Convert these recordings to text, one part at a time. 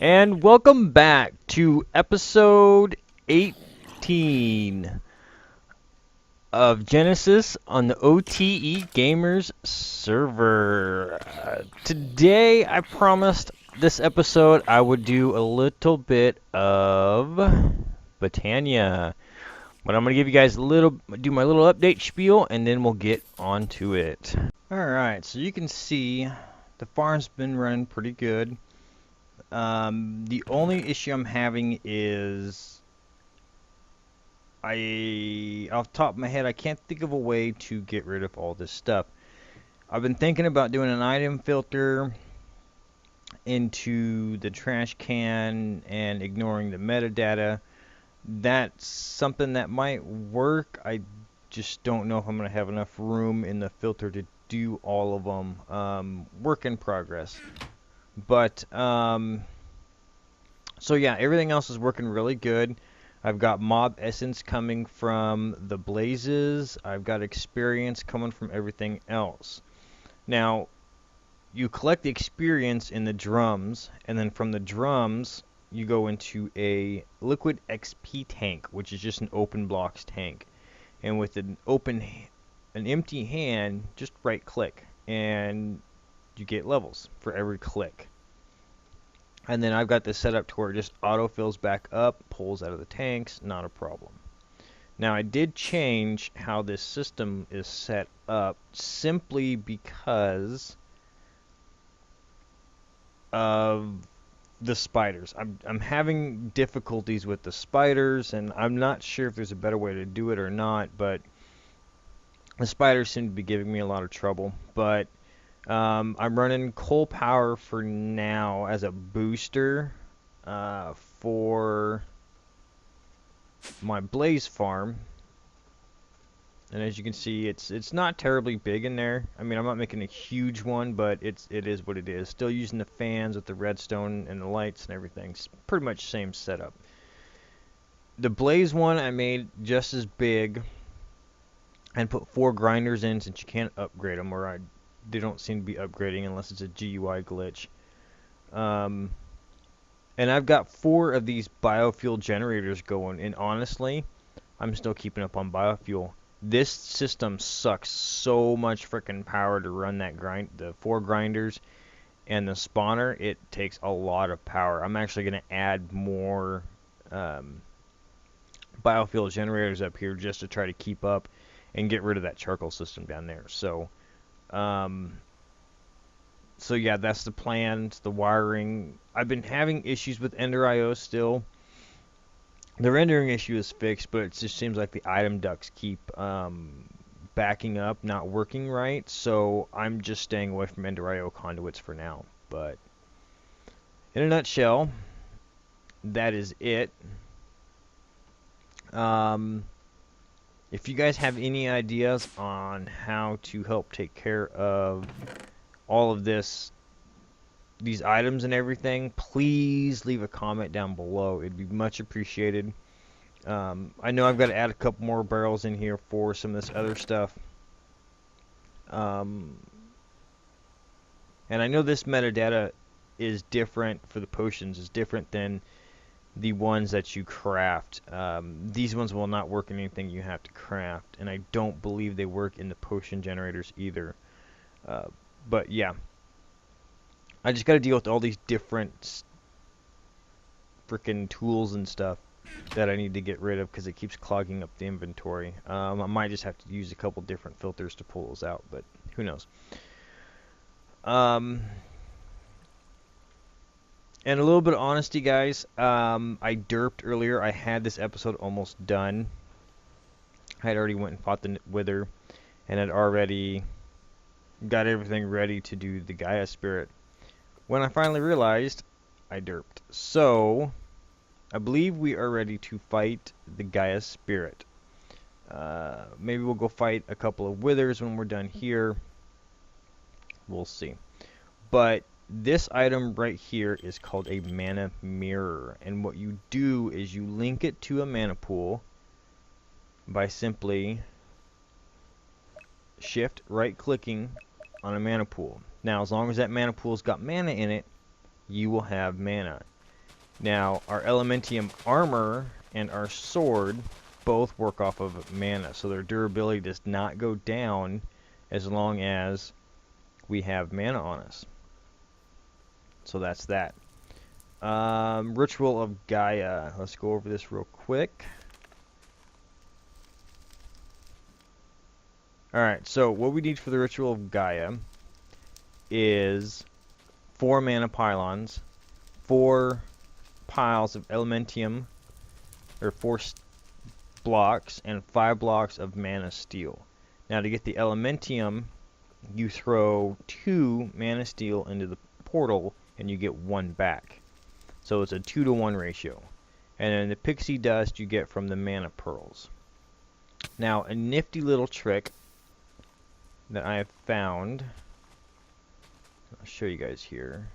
And welcome back to episode 18 of Genesis on the OTE Gamers server. Today, I promised this episode I would do a little bit of Botania. But I'm going to give you guys do my little update spiel, and then we'll get on to it. Alright, so you can see the farm's been running pretty good. The only issue I'm having is off the top of my head, I can't think of a way to get rid of all this stuff. I've been thinking about doing an item filter into the trash can and ignoring the metadata. That's something that might work. I just don't know if I'm going to have enough room in the filter to do all of them. Work in progress. But, so yeah, everything else is working really good. I've got mob essence coming from the blazes. I've got experience coming from everything else. Now, you collect the experience in the drums, and then from the drums, you go into a liquid XP tank, which is just an open blocks tank. And with an empty hand, just right click, and you get levels for every click. And then I've got this set up to where it just auto-fills back up, pulls out of the tanks, not a problem. Now, I did change how this system is set up simply because of the spiders. I'm having difficulties with the spiders, and I'm not sure if there's a better way to do it or not, but the spiders seem to be giving me a lot of trouble. But I'm running coal power for now as a booster for my blaze farm, and as you can see, it's not terribly big in there. I mean, I'm not making a huge one, but it is what it is. Still using the fans with the redstone and the lights and everything. It's pretty much same setup. The blaze one I made just as big and put 4 grinders in, since you can't upgrade them, or they don't seem to be upgrading unless it's a GUI glitch. And I've got 4 of these biofuel generators going, and honestly, I'm still keeping up on biofuel. This system sucks so much freaking power to run the 4 grinders and the spawner. It takes a lot of power. I'm actually going to add more biofuel generators up here just to try to keep up and get rid of that charcoal system down there. So yeah, that's the plan. It's the wiring. I've been having issues with Ender.io still. The rendering issue is fixed, but it just seems like the item ducts keep backing up, not working right. So I'm just staying away from Ender.io conduits for now. But in a nutshell, that is it. If you guys have any ideas on how to help take care of all of these items and everything, please leave a comment down below. It'd be much appreciated. I know I've got to add a couple more barrels in here for some of this other stuff. And I know this metadata is different for the potions, is different than the ones that you craft. These ones will not work in anything you have to craft, and I don't believe they work in the potion generators either. But yeah, I just got to deal with all these different freaking tools and stuff that I need to get rid of because it keeps clogging up the inventory. I might just have to use a couple different filters to pull those out, but who knows. And a little bit of honesty, guys. I derped earlier. I had this episode almost done. I had already went and fought the Wither, and had already got everything ready to do the Giai Spirit. When I finally realized, I derped. So, I believe we are ready to fight the Giai Spirit. Maybe we'll go fight a couple of Withers when we're done here. We'll see. But this item right here is called a mana mirror, and what you do is you link it to a mana pool by simply shift right clicking on a mana pool. Now, as long as that mana pool's got mana in it, you will have mana. Now, our Elementium armor and our sword both work off of mana, so their durability does not go down as long as we have mana on us. So that's that. Ritual of Gaia. Let's go over this real quick. Alright, so what we need for the Ritual of Gaia is 4 mana pylons, 4 piles of Elementium, or 4 blocks, and 5 blocks of mana steel. Now to get the Elementium, you throw 2 mana steel into the portal and you get 1 back. So it's a 2-to-1 ratio. And then the pixie dust you get from the mana pearls. Now a nifty little trick that I have found, I'll show you guys here.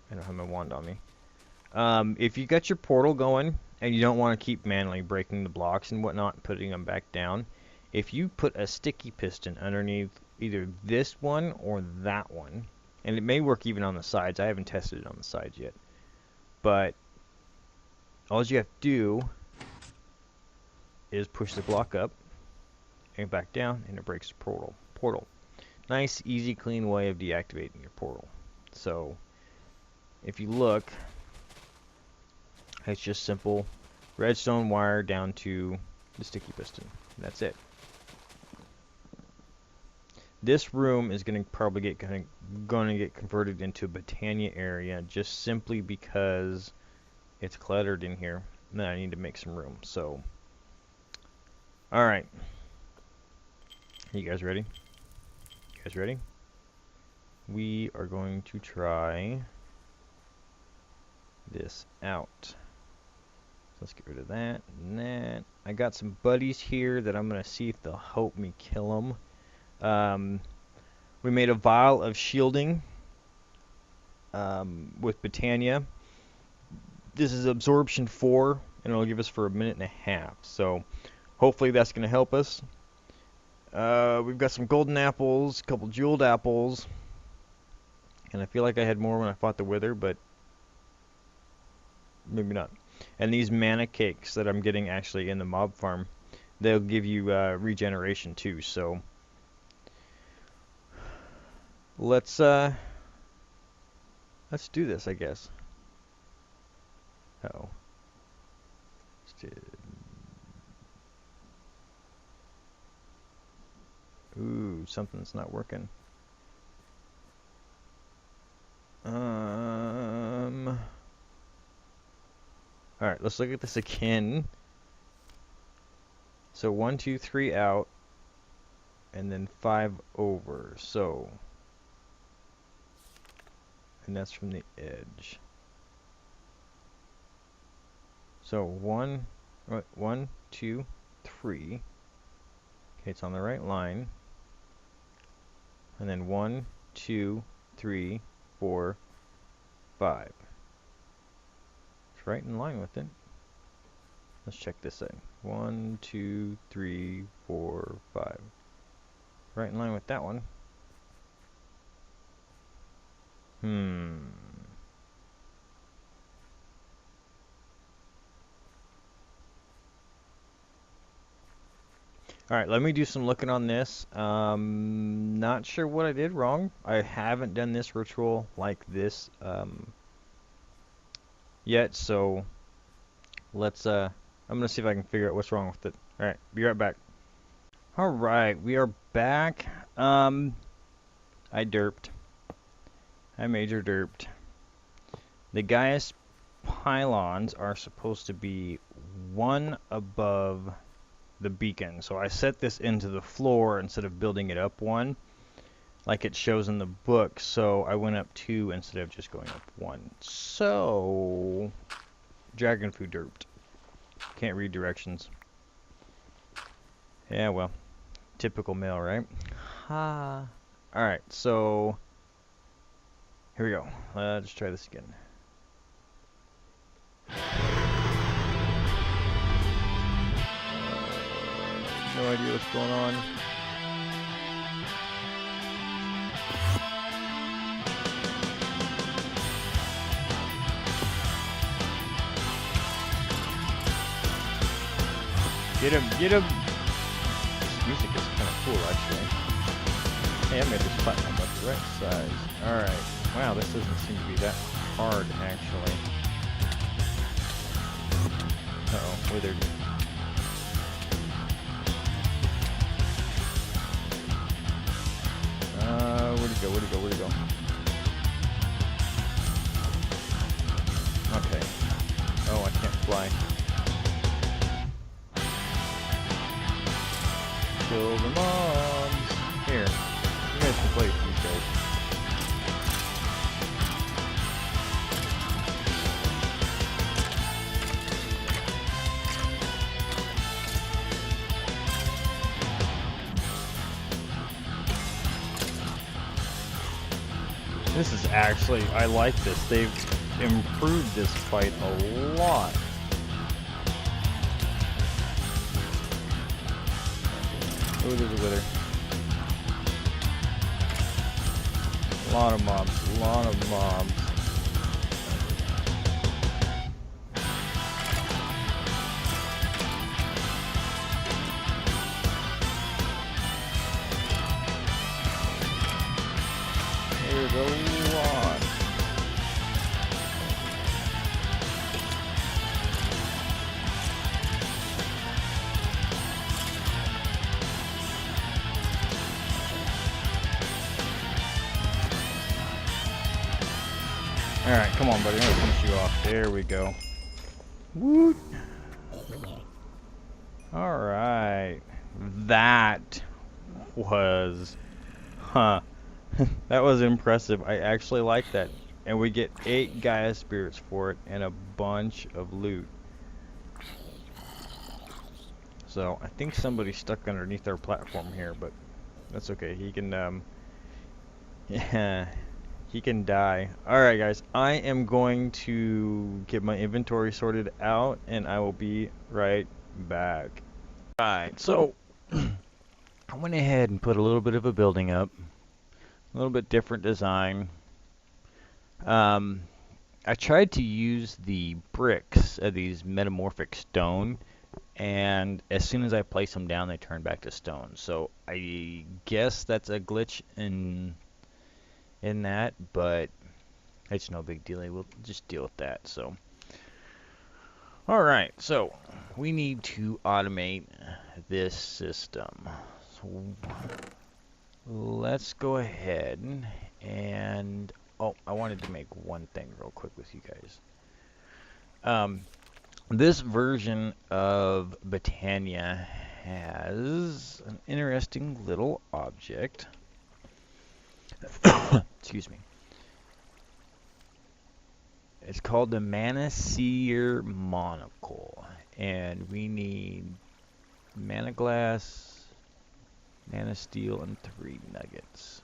I don't have my wand on me. If you got your portal going and you don't want to keep manually breaking the blocks and whatnot and putting them back down, if you put a sticky piston underneath either this one or that one, and it may work even on the sides, I haven't tested it on the sides yet, but all you have to do is push the block up and back down and it breaks the portal. Nice, easy, clean way of deactivating your portal. So if you look, it's just simple redstone wire down to the sticky piston. That's it. This room is going to probably get converted into a Botania area just simply because it's cluttered in here and I need to make some room. So, all right. You guys ready? You guys ready? We are going to try this out. Let's get rid of that and that. I got some buddies here that I'm going to see if they'll help me kill them. We made a vial of shielding with Botania. This is absorption 4, and it'll give us for 1.5 minutes. So hopefully that's going to help us. We've got some golden apples, a couple jeweled apples, and I feel like I had more when I fought the Wither, but maybe not. And these mana cakes that I'm getting actually in the mob farm, they'll give you regeneration too. So let's do this, I guess. Uh-oh. Ooh, something's not working. Alright, let's look at this again. So 1, 2, 3 out, and then 5 over. So, and that's from the edge. So 1, 2, 3. Okay, it's on the right line. And then 1, 2, 3, 4, 5. It's right in line with it. Let's check this out. 1, 2, 3, 4, 5. Right in line with that one. Alright, let me do some looking on this. Not sure what I did wrong. I haven't done this ritual like this yet, so let's I'm gonna see if I can figure out what's wrong with it. Alright, be right back. Alright, we are back. I derped. I major derped. The Gaia's pylons are supposed to be one above the beacon. So I set this into the floor instead of building it up one like it shows in the book. So I went up 2 instead of just going up 1. So dragon food derped. Can't read directions. Yeah, well, typical male, right? Ha. Alright, so here we go. Let's try this again. No idea what's going on. Get him, get him! This music is kind of cool, actually. Hey, I made this platform about the right size. Alright. Wow, this doesn't seem to be that hard, actually. Uh-oh, withered. Where'd he go, where'd he go, where'd he go? Okay. Oh, I can't fly. Kill the mobs! Here. You guys can play with these guys. This is actually, I like this. They've improved this fight a lot. Oh, there's a wither. A lot of mobs, a lot of mobs. There's a lot. Alright, come on, buddy. I'm gonna finish you off. There we go. Woot! Alright. That was... Huh. That was impressive. I actually like that. And we get 8 Giai Spirits for it and a bunch of loot. So, I think somebody's stuck underneath our platform here, but that's okay. He can, yeah, he can die. Alright, guys. I am going to get my inventory sorted out, and I will be right back. Alright, so, I went ahead and put a little bit of a building up. A little bit different design. I tried to use the bricks of these metamorphic stone, and as soon as I place them down, they turn back to stone. So I guess that's a glitch in that, but it's no big deal. We'll just deal with that. So, all right. So we need to automate this system. So let's go ahead and... Oh, I wanted to make one thing real quick with you guys. This version of Britannia has an interesting little object. Excuse me. It's called the Mana Seer Monocle. And we need Mana Glass, Mana Steel, and 3 nuggets.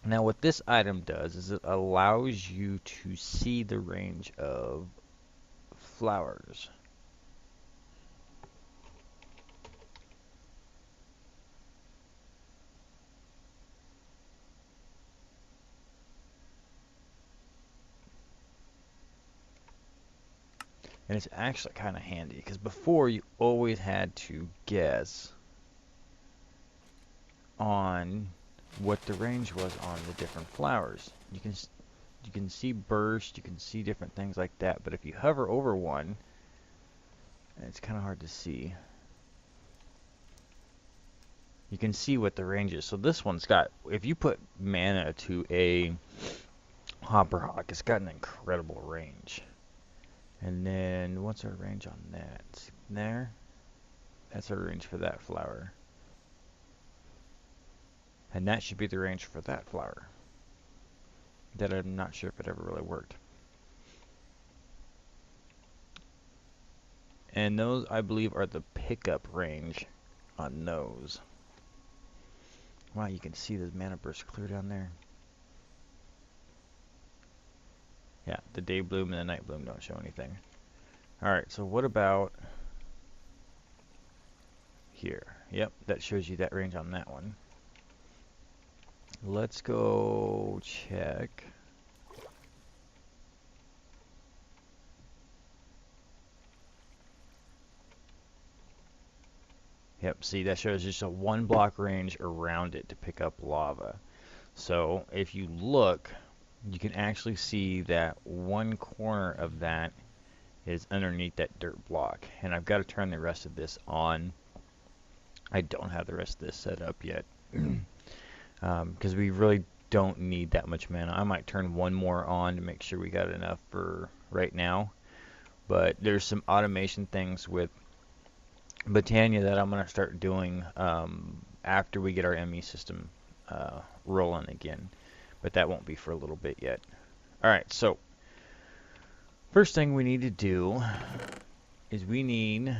Now what this item does is it allows you to see the range of flowers. And it's actually kind of handy because before you always had to guess on what the range was on the different flowers. You can see burst, you can see different things like that, but if you hover over one, it's kind of hard to see. You can see what the range is. So this one's got, if you put mana to a hopper hawk, it's got an incredible range. And then what's our range on that? See there? That's our range for that flower. And that should be the range for that flower. That I'm not sure if it ever really worked. And those, I believe, are the pickup range on those. Wow, you can see the mana burst clear down there. Yeah, the day bloom and the night bloom don't show anything. Alright, so what about here? Yep, that shows you that range on that one. Let's go check. Yep, see, that shows just a 1 block range around it to pick up lava. So if you look, you can actually see that one corner of that is underneath that dirt block. And I've got to turn the rest of this on. I don't have the rest of this set up yet. Because we really don't need that much mana. I might turn one more on to make sure we got enough for right now. But there's some automation things with Botania that I'm going to start doing after we get our ME system rolling again. But that won't be for a little bit yet. Alright, so first thing we need to do is we need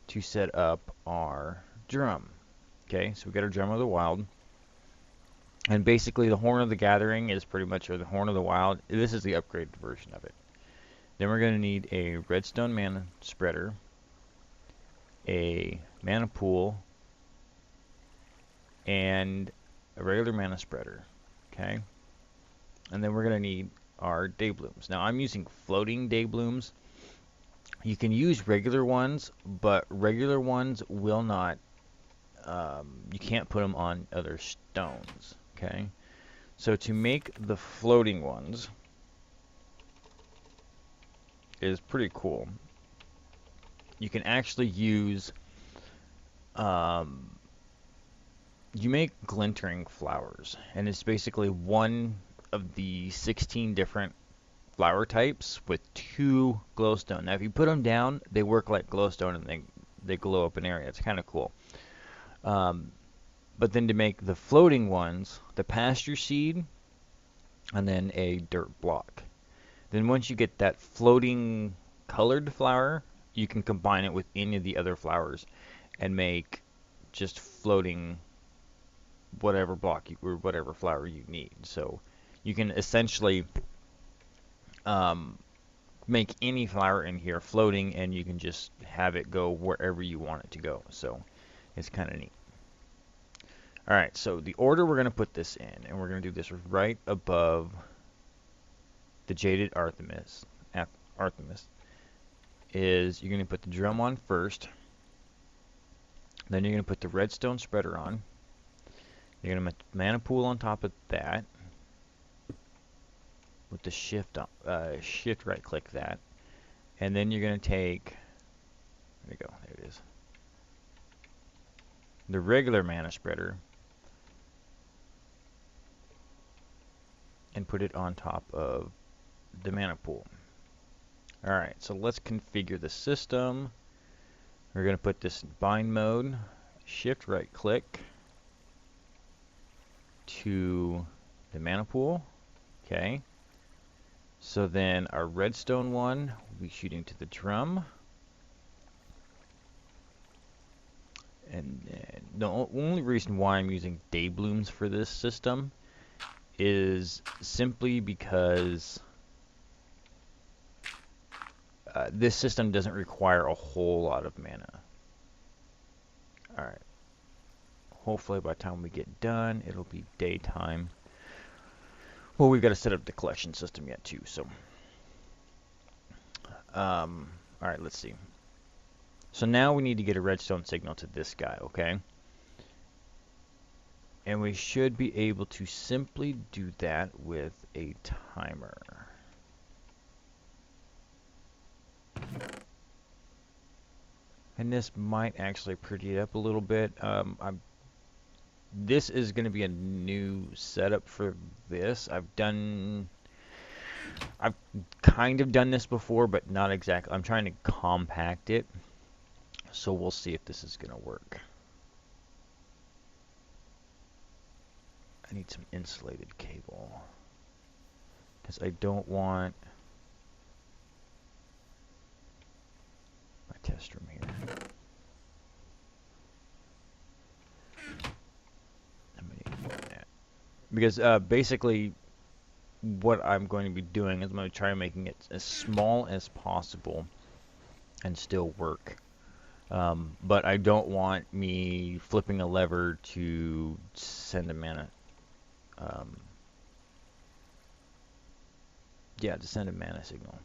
to set up our drum. Okay, so we got our Drum of the Wild. And basically the Horn of the Gathering is pretty much, or the Horn of the Wild, this is the upgraded version of it. Then we're going to need a redstone mana spreader, a mana pool, and a regular mana spreader. Okay, and then we're going to need our day blooms. Now I'm using floating day blooms. You can use regular ones, but regular ones will not, you can't put them on other stones. Okay, so to make the floating ones is pretty cool. You can actually use, you make glintering flowers, and it's basically one of the 16 different flower types with 2 glowstone. Now if you put them down, they work like glowstone and they glow up an area. It's kind of cool. But then to make the floating ones, the pasture seed, and then a dirt block. Then once you get that floating colored flower, you can combine it with any of the other flowers and make just floating whatever block or whatever flower you need. So you can essentially make any flower in here floating, and you can just have it go wherever you want it to go. So it's kind of neat. Alright, so the order we're going to put this in, and we're going to do this right above the Jaded Artemis, is you're going to put the drum on first, then you're going to put the redstone spreader on, you're going to put the mana pool on top of that, with the shift right click that, and then you're going to take, there we go, there it is, the regular mana spreader, and put it on top of the mana pool. Alright, so let's configure the system. We're going to put this in bind mode, shift right click to the mana pool. Okay, so then our redstone one will be shooting to the drum. And the only reason why I'm using day blooms for this system is simply because this system doesn't require a whole lot of mana. Alright. Hopefully by the time we get done, it'll be daytime. Well, we've got to set up the collection system yet too, so. Alright, let's see. So now we need to get a redstone signal to this guy, okay? And we should be able to simply do that with a timer. And this might actually pretty it up a little bit. This is going to be a new setup for this. I've kind of done this before, but not exactly. I'm trying to compact it. So we'll see if this is going to work. I need some insulated cable, because I don't want my test room here. I'm going to need more than that. Because basically what I'm going to be doing is I'm going to try making it as small as possible and still work. But I don't want me flipping a lever to send a mana. Yeah, to send a mana signal.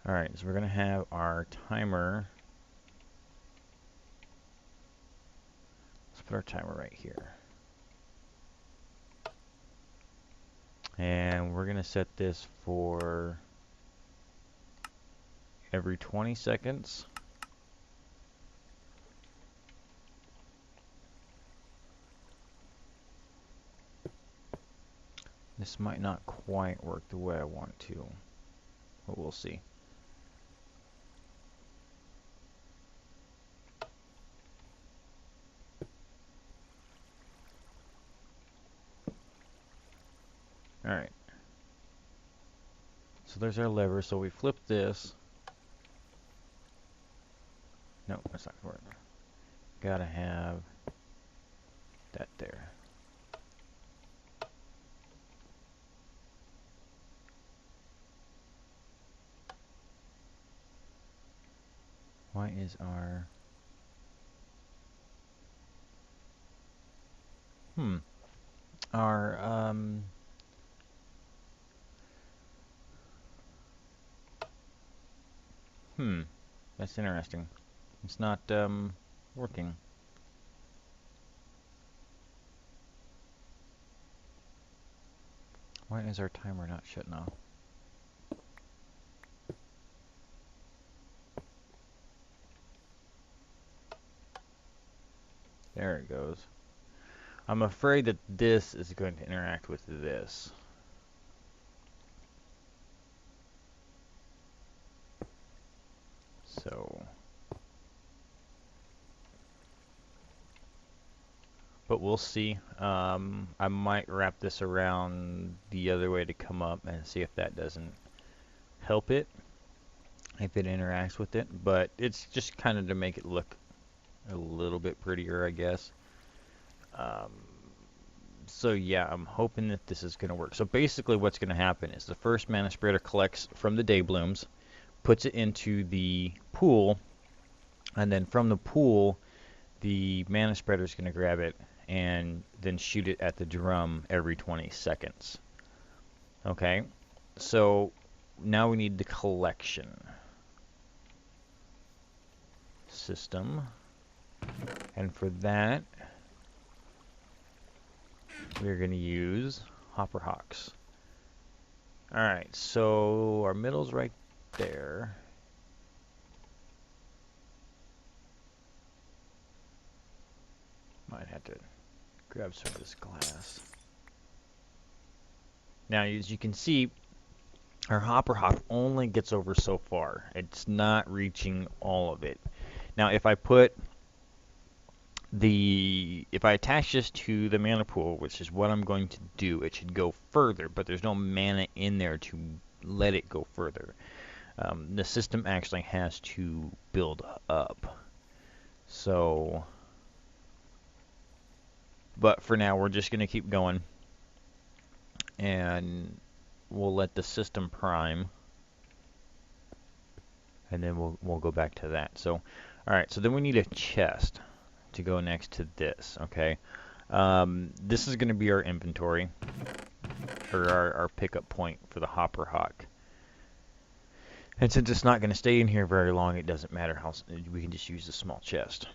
Alright, so we're going to have our timer. Let's put our timer right here. And we're going to set this for every 20 seconds. This might not quite work the way I want to, but we'll see. Alright. So there's our lever. So we flip this. No, that's not going to work. Gotta have that there. Why is our... Our, that's interesting. It's not, working. Why is our timer not shutting off? There it goes. I'm afraid that this is going to interact with this. So... But we'll see. I might wrap this around the other way to come up and see if that doesn't help it. If it interacts with it. But it's just kind of to make it look a little bit prettier, I guess. So yeah, I'm hoping that this is going to work. So basically what's going to happen is the first mana spreader collects from the day blooms, puts it into the pool, and then from the pool, the mana spreader is going to grab it and then shoot it at the drum every 20 seconds. Okay, so now we need the collection system, and for that we're going to use Hopper Hawks. Alright, so our middle's right there. Might have to grab some of this glass. Now, as you can see, our Hopper Hawk only gets over so far. It's not reaching all of it. Now, if I attach this to the mana pool, which is what I'm going to do, it should go further, but there's no mana in there to let it go further. The system actually has to build up. So, but for now, we're just going to keep going, and we'll let the system prime, and then we'll go back to that. So, all right. So then we need a chest to go next to this. Okay. This is going to be our inventory, or our pickup point for the Hopper Hawk. And since it's not going to stay in here very long, it doesn't matter how we can just use the small chest.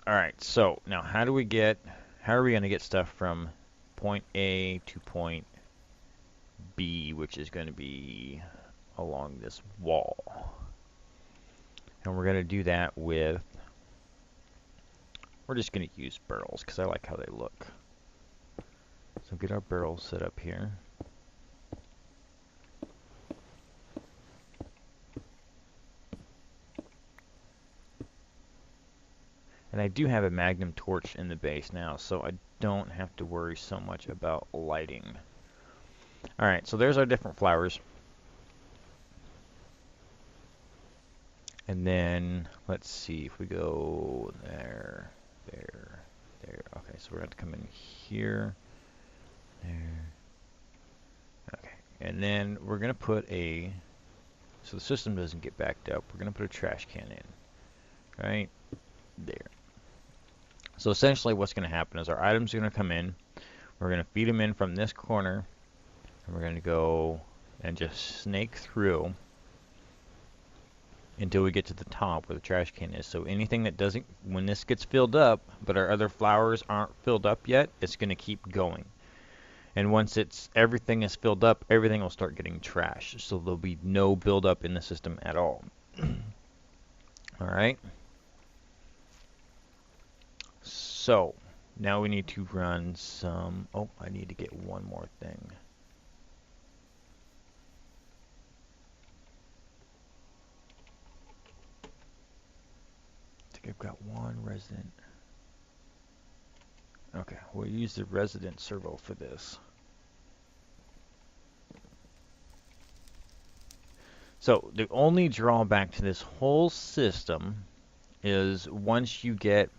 All right. So now, how are we going to get stuff from point A to point B, which is going to be along this wall? And we're going to do that with, we're just going to use barrels because I like how they look. So get our barrels set up here. And I do have a magnum torch in the base now, so I don't have to worry so much about lighting. Alright, so there's our different flowers. And then, let's see, if we go there, there, there. Okay, so we're going to come in here, there. Okay, and then we're going to put so the system doesn't get backed up, we're going to put a trash can in. Right there. So essentially what's going to happen is our items are going to come in, we're going to feed them in from this corner, and we're going to go and just snake through until we get to the top where the trash can is. So anything that doesn't, when this gets filled up, but our other flowers aren't filled up yet, it's going to keep going. And once everything is filled up, everything will start getting trashed. So there'll be no buildup in the system at all. All right. So now we need to run some. Oh, I need to get one more thing. I think I've got one resident. Okay, we'll use the resident servo for this. So the only drawback to this whole system is once you get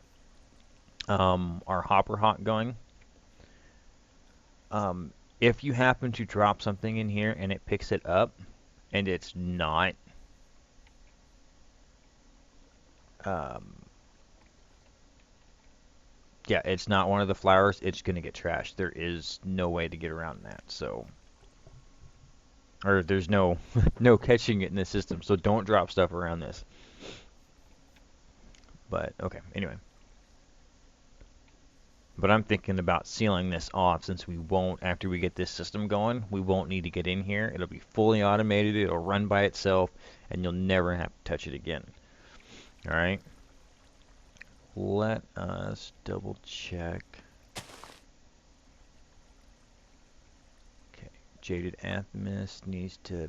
our hopper hot going, if you happen to drop something in here and it picks it up and it's not yeah, it's not one of the flowers, it's going to get trashed. There is no way to get around that. So, or there's no no catching it in the system. So don't drop stuff around this. But okay, anyway. But I'm thinking about sealing this off since we won't, after we get this system going, we won't need to get in here. It'll be fully automated, it'll run by itself, and you'll never have to touch it again. Alright? Let us double check. Okay, Jaded Atheist needs to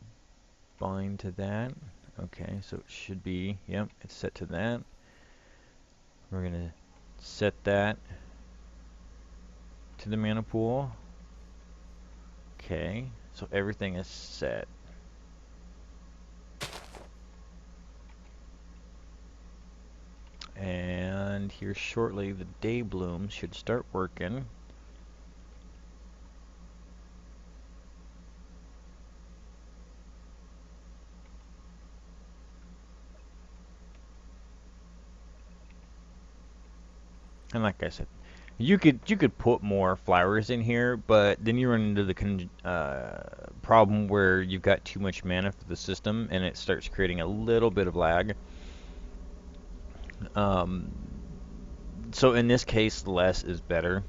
bind to that. Okay, so it should be, yep, it's set to that. We're going to set that to the mana pool. Okay, so everything is set. And here shortly the day blooms should start working. And like I said, you could put more flowers in here, but then you run into the problem where you've got too much mana for the system, and it starts creating a little bit of lag. So in this case, less is better.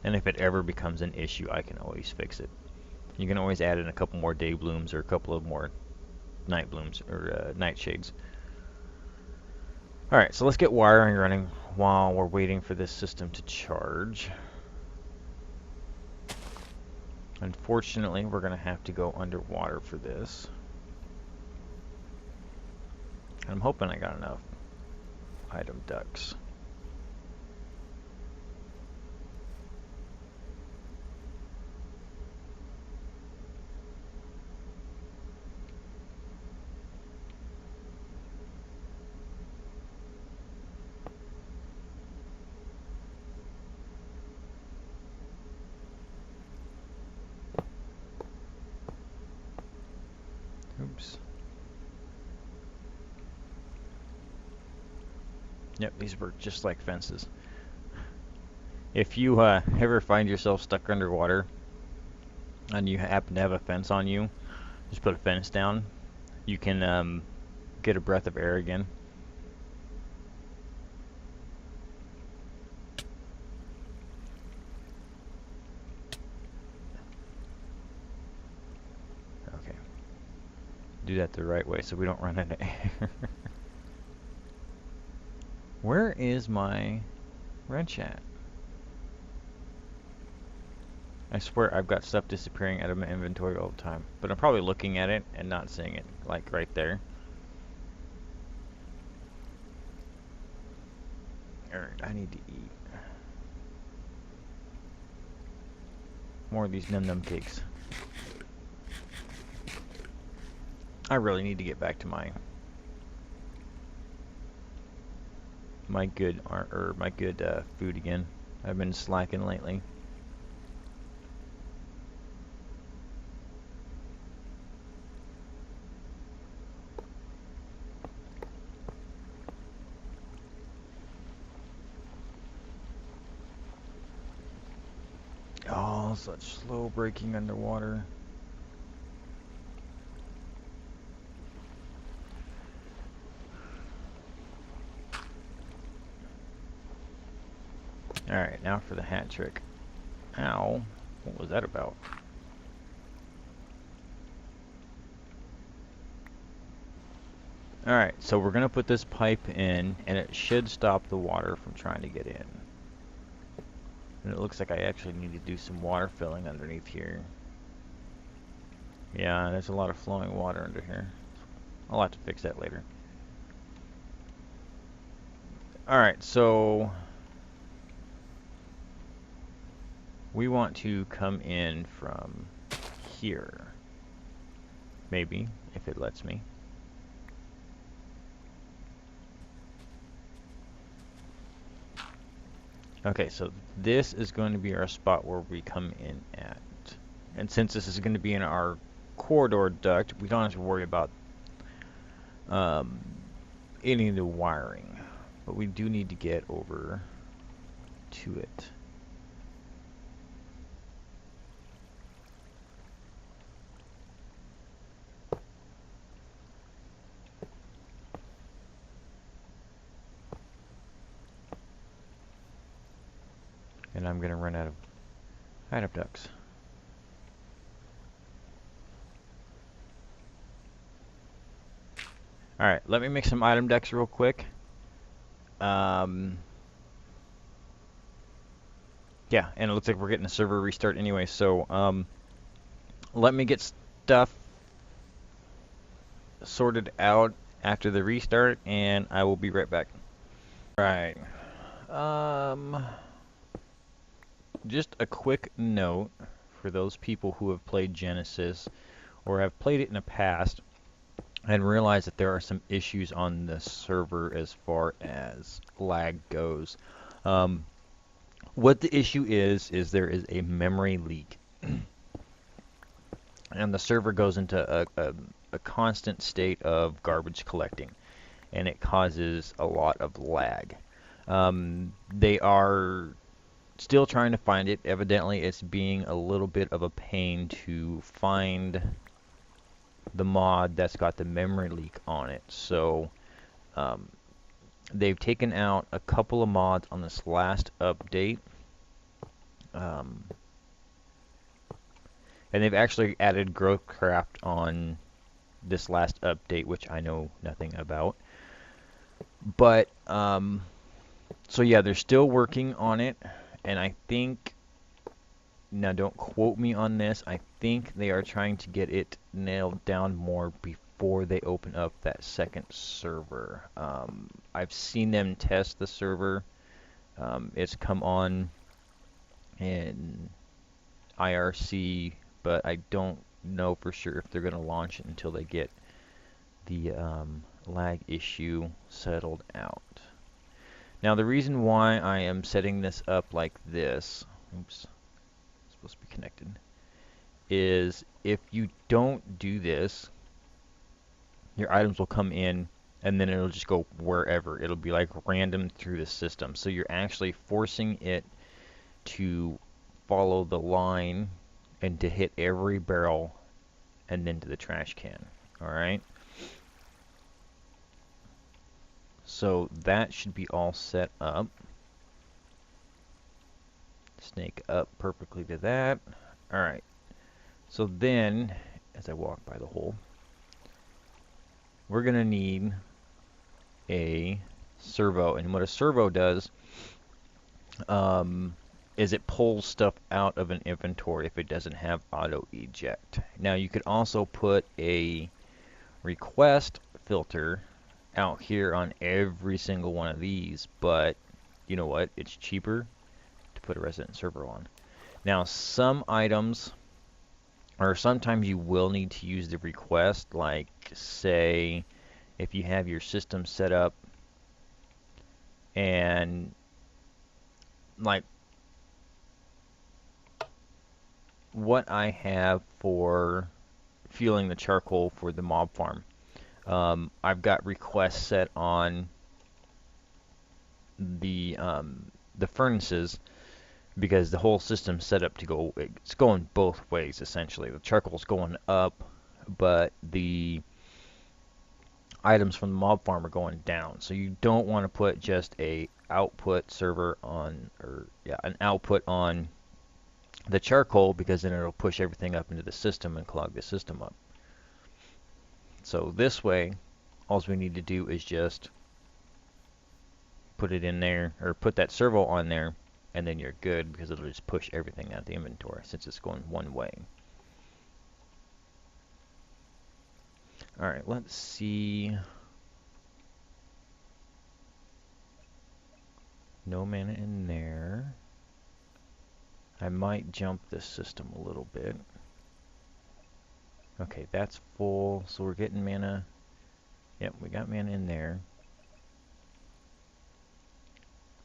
And if it ever becomes an issue, I can always fix it. You can always add in a couple more day blooms or a couple of more night blooms or nightshades. Alright, so let's get wiring running while we're waiting for this system to charge. Unfortunately, we're going to have to go underwater for this. I'm hoping I got enough item ducks. Oops. Yep, these work just like fences. If you ever find yourself stuck underwater and you happen to have a fence on you, just put a fence down. You can get a breath of air again. Okay. Do that the right way so we don't run out of air. Where is my wrench at? I swear I've got stuff disappearing out of my inventory all the time. But I'm probably looking at it and not seeing it, like right there. Alright, I need to eat. More of these num num cakes. I really need to get back to my good food again. I've been slacking lately. Oh, such slow braking underwater. Alright, now for the hat trick. Ow. What was that about? Alright, so we're going to put this pipe in, and it should stop the water from trying to get in. And it looks like I actually need to do some water filling underneath here. Yeah, there's a lot of flowing water under here. I'll have to fix that later. Alright, so we want to come in from here. Maybe, if it lets me. Okay, so this is going to be our spot where we come in at. And since this is going to be in our corridor duct, we don't have to worry about any of the wiring. But we do need to get over to it. And I'm going to run out of ducts. Alright, let me make some item decks real quick. Yeah, and it looks like we're getting a server restart anyway, so let me get stuff sorted out after the restart, and I will be right back. Right. Just a quick note for those people who have played Genesis or have played it in the past and realize that there are some issues on the server as far as lag goes. What the issue is there is a memory leak. And the server goes into a constant state of garbage collecting, and it causes a lot of lag. They are still trying to find it. Evidently, it's being a little bit of a pain to find the mod that's got the memory leak on it. So they've taken out a couple of mods on this last update. And they've actually added Growthcraft on this last update, which I know nothing about. But, so yeah, they're still working on it. And I think, now don't quote me on this, I think they are trying to get it nailed down more before they open up that second server. I've seen them test the server. It's come on in IRC, but I don't know for sure if they're going to launch it until they get the lag issue settled out. Now the reason why I am setting this up like this, oops, it's supposed to be connected, is if you don't do this, your items will come in and then it'll just go wherever. It'll be like random through the system. So you're actually forcing it to follow the line and to hit every barrel and then to the trash can. Alright? So that should be all set up. Snake up perfectly to that. Alright. So then, as I walk by the hole, we're going to need a servo. And what a servo does is it pulls stuff out of an inventory if it doesn't have auto eject. Now you could also put a request filter out here on every single one of these, but you know what? It's cheaper to put a resident servo on. Now some items, or sometimes you will need to use the request, like say if you have your system set up and like what I have for fueling the charcoal for the mob farm. I've got requests set on the furnaces because the whole system's set up to go, it's going both ways essentially. The charcoal's going up, but the items from the mob farm are going down. So you don't want to put just a output server on, or yeah, an output on the charcoal, because then it'll push everything up into the system and clog the system up. So this way, all we need to do is just put it in there, or put that servo on there, and then you're good, because it'll just push everything out of the inventory since it's going one way. Alright, let's see. No mana in there. I might jump this system a little bit. Okay, that's full, so we're getting mana. Yep, we got mana in there.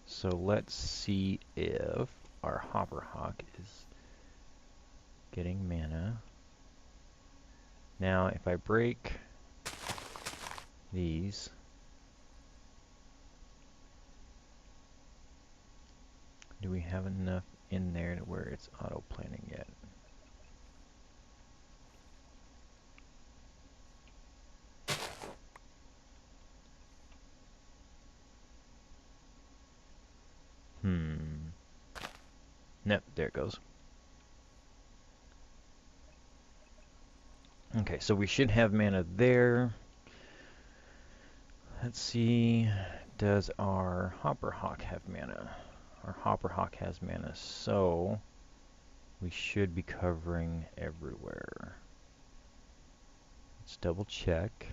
So let's see if our Hopper Hawk is getting mana. Now, if I break these, do we have enough in there to where it's auto planning yet? Nope, there it goes. Okay, so we should have mana there. Let's see, does our Hopper Hawk have mana? Our Hopper Hawk has mana, so we should be covering everywhere. Let's double check.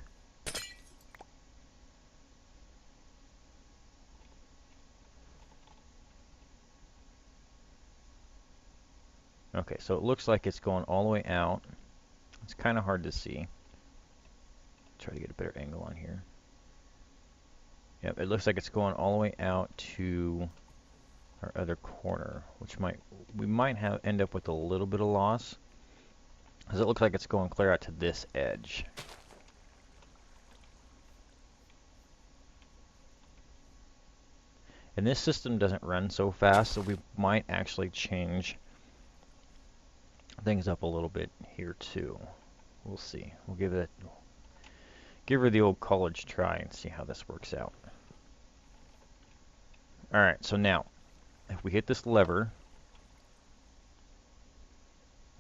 Okay, so it looks like it's going all the way out. It's kind of hard to see. Try to get a better angle on here. Yep, it looks like it's going all the way out to our other corner, which we might end up with a little bit of loss, because it looks like it's going clear out to this edge. And this system doesn't run so fast, so we might actually change things up a little bit here too. We'll see. We'll give her the old college try and see how this works out. Alright, so now, if we hit this lever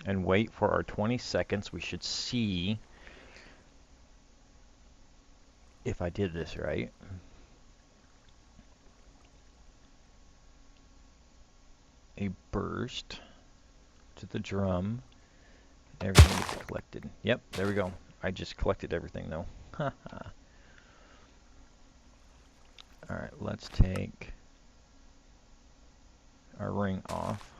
and wait for our 20 seconds, we should see if I did this right. A burst to the drum. Everything gets collected. Yep, there we go. I just collected everything though. Alright, let's take our ring off.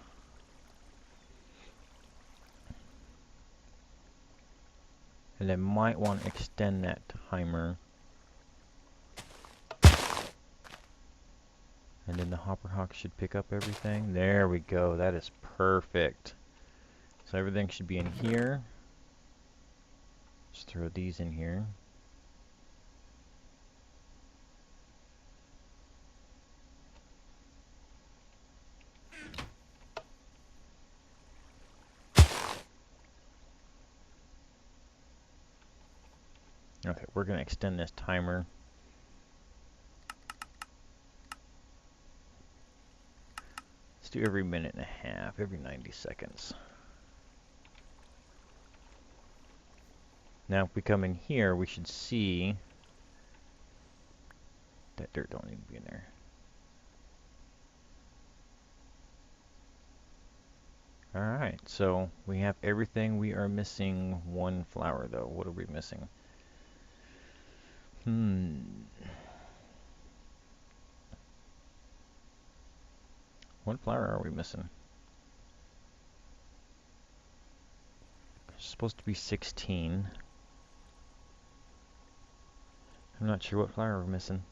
And I might want to extend that timer. And then the Hopper Hawk should pick up everything. There we go. That is perfect. So everything should be in here. Just throw these in here. Okay, we're going to extend this timer. Let's do every minute and a half, every 90 seconds. Now if we come in here, we should see that dirt don't need to be in there. Alright, so we have everything. We are missing one flower though. What are we missing? What flower are we missing? It's supposed to be 16. I'm not sure what flower we're missing.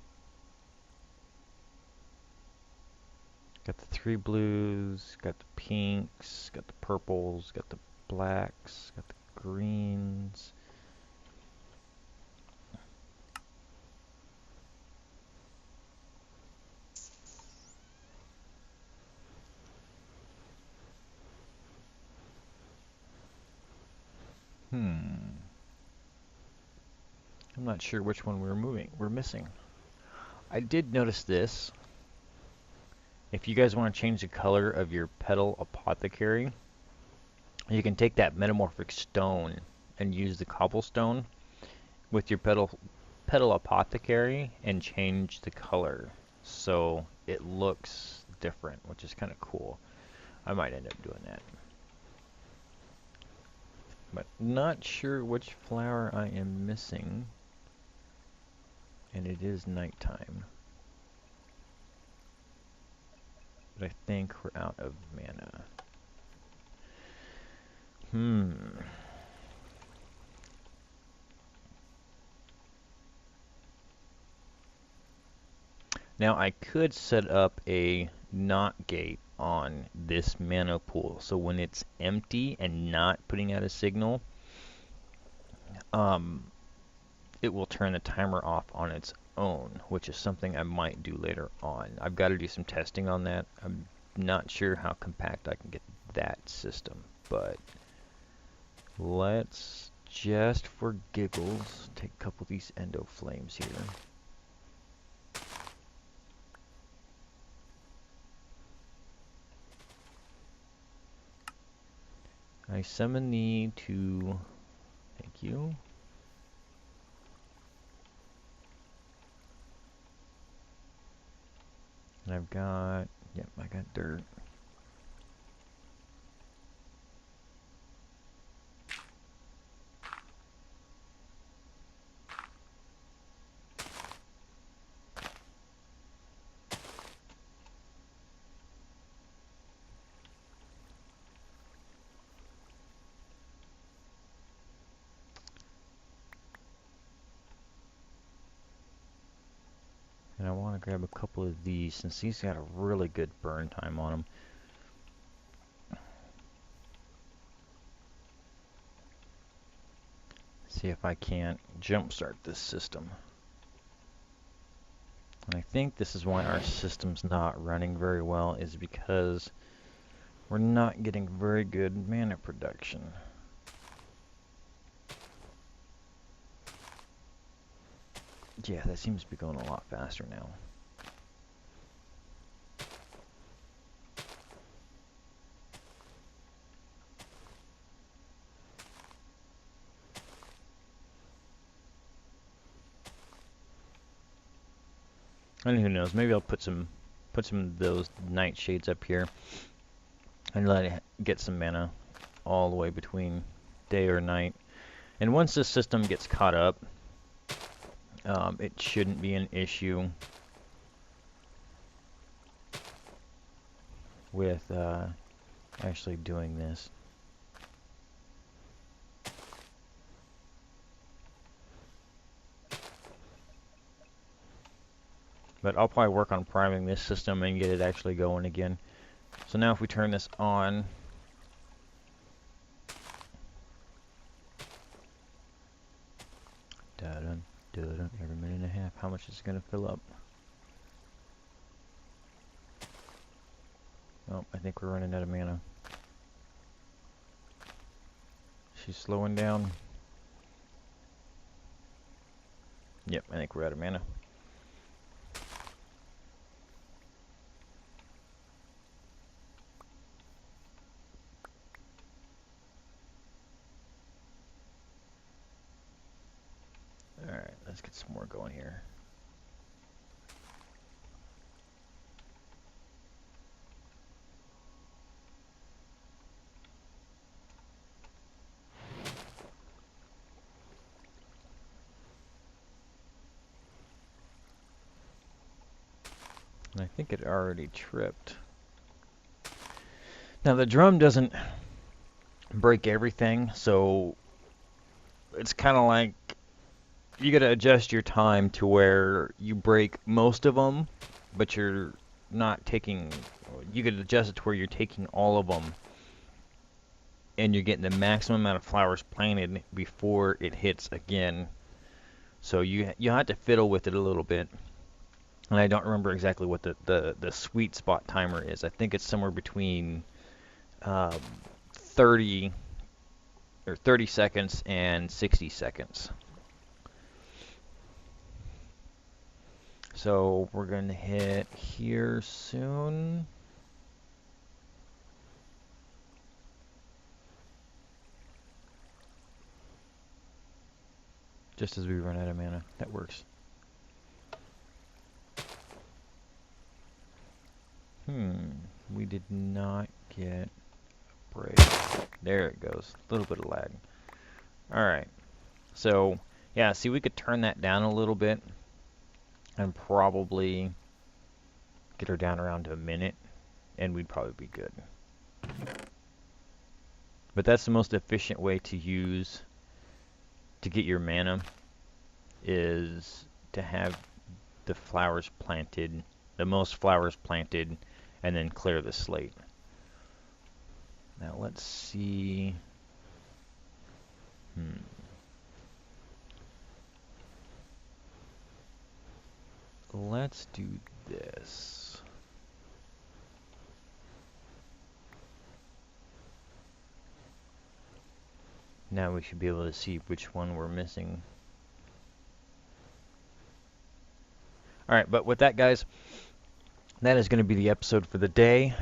Got the 3 blues, got the pinks, got the purples, got the blacks, got the greens. I'm not sure which one we're missing. I did notice this. If you guys want to change the color of your petal apothecary, you can take that metamorphic stone and use the cobblestone with your petal apothecary and change the color so it looks different, which is kind of cool. I might end up doing that. But not sure which flower I am missing. And it is nighttime. But I think we're out of mana. Now I could set up a not gate on this mana pool, so when it's empty and not putting out a signal, it will turn the timer off on its own, which is something I might do later on. I've got to do some testing on that. I'm not sure how compact I can get that system, but let's just for giggles take a couple of these endo flames here. I summon thee to, thank you. And I've got, yep, I got dirt. And I want to grab a couple of these since these got a really good burn time on them. See if I can't jumpstart this system. And I think this is why our system's not running very well, is because we're not getting very good mana production. Yeah, that seems to be going a lot faster now. And who knows, maybe I'll put some of those nightshades up here and let it get some mana all the way between day or night. And once this system gets caught up, it shouldn't be an issue with actually doing this. But I'll probably work on priming this system and get it actually going again. So now if we turn this on, every minute and a half, how much is it going to fill up? Oh, I think we're running out of mana. She's slowing down. Yep, I think we're out of mana. Alright, let's get some more going here. And I think it already tripped. Now the drum doesn't break everything, so it's kind of like you got to adjust your time to where you break most of them, but you're not taking, you could adjust it to where you're taking all of them and you're getting the maximum amount of flowers planted before it hits again. So you have to fiddle with it a little bit. And I don't remember exactly what the sweet spot timer is. I think it's somewhere between 30 seconds and 60 seconds. So we're going to hit here soon. Just as we run out of mana. That works. We did not get a break. There it goes. A little bit of lag. Alright. So, yeah, see, we could turn that down a little bit and probably get her down around to a minute, and we'd probably be good. But that's the most efficient way to get your mana, is to have the flowers planted, the most flowers planted, and then clear the slate. Now let's see. Let's do this. Now we should be able to see which one we're missing. Alright, but with that, guys, that is going to be the episode for the day.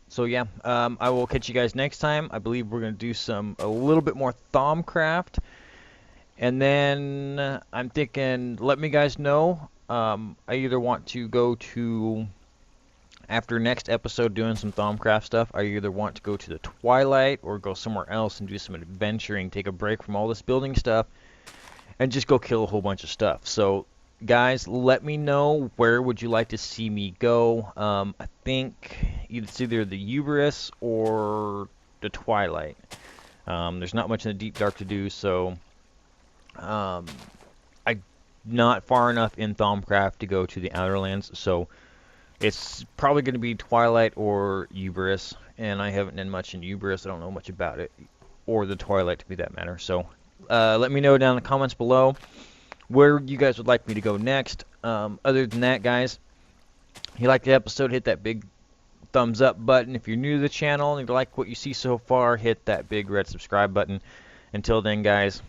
So yeah, I will catch you guys next time. I believe we're going to do a little bit more Thaumcraft. And then I'm thinking, let me guys know. I either want to go to, after next episode doing some Thaumcraft stuff, I either want to go to the Twilight or go somewhere else and do some adventuring, take a break from all this building stuff, and just go kill a whole bunch of stuff. So guys, let me know, where would you like to see me go. I think it's either the Uberus or the Twilight. There's not much in the Deep Dark to do, so I'm not far enough in Thaumcraft to go to the Outerlands, so it's probably going to be Twilight or Uberus, and I haven't done much in Uberus. I don't know much about it, or the Twilight to be that matter. So let me know down in the comments below where you guys would like me to go next. Other than that, guys, if you like the episode, hit that big thumbs up button. If you're new to the channel and you like what you see so far, hit that big red subscribe button. Until then, guys,